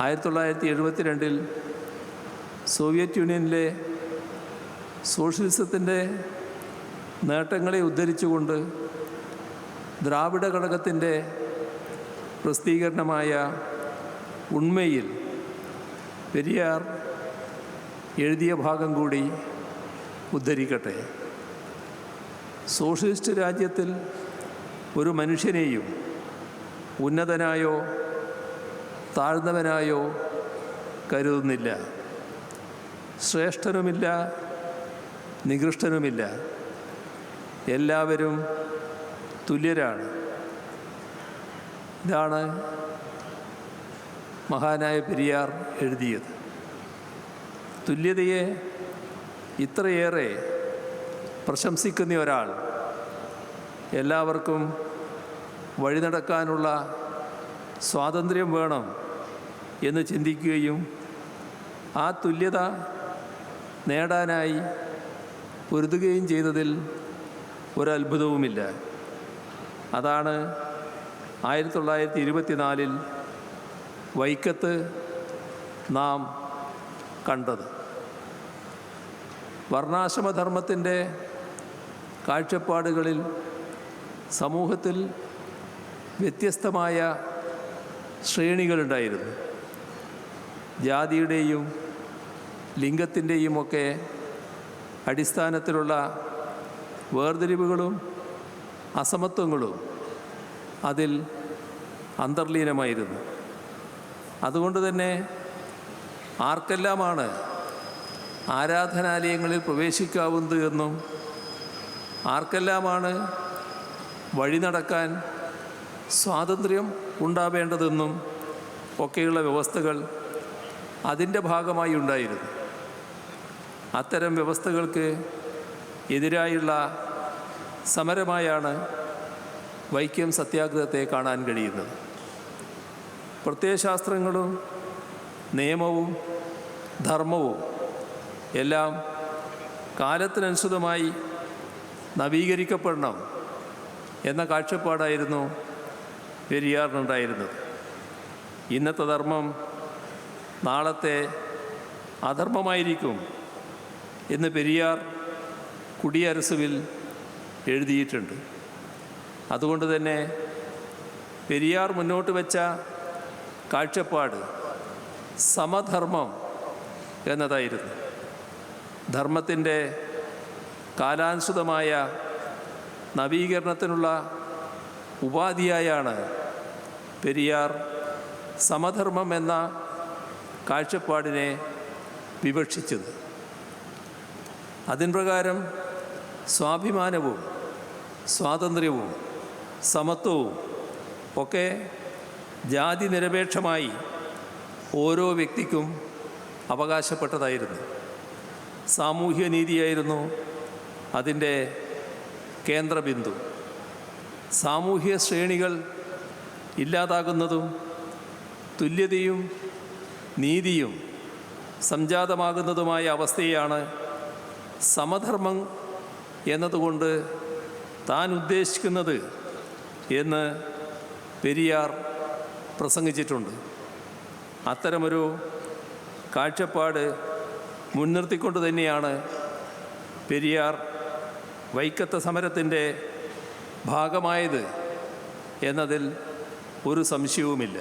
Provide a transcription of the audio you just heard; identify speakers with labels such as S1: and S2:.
S1: 1972 Soviet യൂണിയനിലെ സോഷ്യലിസത്തിൻ്റെ നേട്ടങ്ങളെ ഉദ്ധരിച്ചുകൊണ്ട് ദ്രാവിഡ ഘടകത്തിൻ്റെ പ്രസിദ്ധീകരണമായ ഉണ്മയിൽ പെരിയാർ എഴുതിയ ഭാഗം കൂടി ഉദ്ധരിക്കട്ടെ. സോഷ്യലിസ്റ്റ് രാജ്യത്തിൽ ഒരു മനുഷ്യനെയും ഉന്നതനായോ താഴ്ന്നവനായോ കരുതുന്നില്ല. ശ്രേഷ്ഠനുമില്ല, നികൃഷ്ടനുമില്ല. എല്ലാവരും തുല്യരാണ്. ഇതാണ് മഹാനായ പെരിയാർ എഴുതിയത്. തുല്യതയെ ഇത്രയേറെ പ്രശംസിക്കുന്ന ഒരാൾ എല്ലാവർക്കും വഴി നടക്കാനുള്ള സ്വാതന്ത്ര്യം വേണം എന്ന് ചിന്തിക്കുകയും ആ തുല്യത നേടാനായി പൊരുതുകയും ചെയ്തതിൽ ഒരത്ഭുതവുമില്ല. അതാണ് 1924 വൈക്കത്ത് നാം കണ്ടത്. വർണ്ണാശ്രമധർമ്മത്തിൻ്റെ കാഴ്ചപ്പാടുകളിൽ സമൂഹത്തിൽ വ്യത്യസ്തമായ ശ്രേണികളുണ്ടായിരുന്നു. ജാതിയുടെയും ലിംഗത്തിൻ്റെയും ഒക്കെ അടിസ്ഥാനത്തിലുള്ള വേർതിരിവുകളും അസമത്വങ്ങളും അതിൽ അന്തർലീനമായിരുന്നു. അതുകൊണ്ട് തന്നെ ആർക്കെല്ലാമാണ് ആരാധനാലയങ്ങളിൽ പ്രവേശിക്കാവുന്നത് എന്നും ആർക്കെല്ലാമാണ് വഴി നടക്കാൻ സ്വാതന്ത്ര്യം ഉണ്ടാവേണ്ടതെന്നും ഒക്കെയുള്ള വ്യവസ്ഥകൾ അതിൻ്റെ ഭാഗമായി ഉണ്ടായിരുന്നു. അത്തരം വ്യവസ്ഥകൾക്ക് എതിരായുള്ള സമരമായാണ് വൈക്കം സത്യാഗ്രഹത്തെ കാണാൻ കഴിയുന്നത്. പ്രത്യയശാസ്ത്രങ്ങളും നിയമവും ധർമ്മവും എല്ലാം കാലത്തിനനുസൃതമായി നവീകരിക്കപ്പെടണം എന്ന കാഴ്ചപ്പാടായിരുന്നു പെരിയാറിനുണ്ടായിരുന്നത്. ഇന്നത്തെ ധർമ്മം നാളത്തെ അധർമ്മമായിരിക്കും എന്ന് പെരിയാർ കുടിയരസുവിൽ എഴുതിയിട്ടുണ്ട്. അതുകൊണ്ട് തന്നെ പെരിയാർ മുന്നോട്ട് വെച്ച കാഴ്ചപ്പാട് സമധർമ്മം എന്നതായിരുന്നു. ധർമ്മത്തിൻ്റെ കാലാനുസൃതമായ നവീകരണത്തിനുള്ള ഉപാധിയായാണ് പെരിയാർ സമധർമ്മം എന്ന കാഴ്ചപ്പാടിനെ വിവക്ഷിച്ചത്. അതിൻ പ്രകാരം സ്വാഭിമാനവും സ്വാതന്ത്ര്യവും സമത്വവും ഒക്കെ ജാതി നിരപേക്ഷമായി ഓരോ വ്യക്തിക്കും അവകാശപ്പെട്ടതായിരുന്നു. സാമൂഹ്യ നീതിയായിരുന്നു അതിൻ്റെ കേന്ദ്രബിന്ദു. സാമൂഹ്യ ശ്രേണികൾ ഇല്ലാതാകുന്നതും തുല്യതയും നീതിയും സംജാതമാകുന്നതുമായ അവസ്ഥയാണ് സമധർമ്മം എന്നതുകൊണ്ട് താൻ ഉദ്ദേശിക്കുന്നത് എന്ന് പെരിയാർ പ്രസംഗിച്ചിട്ടുണ്ട്. അത്തരമൊരു കാഴ്ചപ്പാട് മുൻനിർത്തിക്കൊണ്ട് തന്നെയാണ് പെരിയാർ വൈക്കത്തെ സമരത്തിൻ്റെ ഭാഗമായത് എന്നതിൽ ഒരു സംശയവുമില്ല.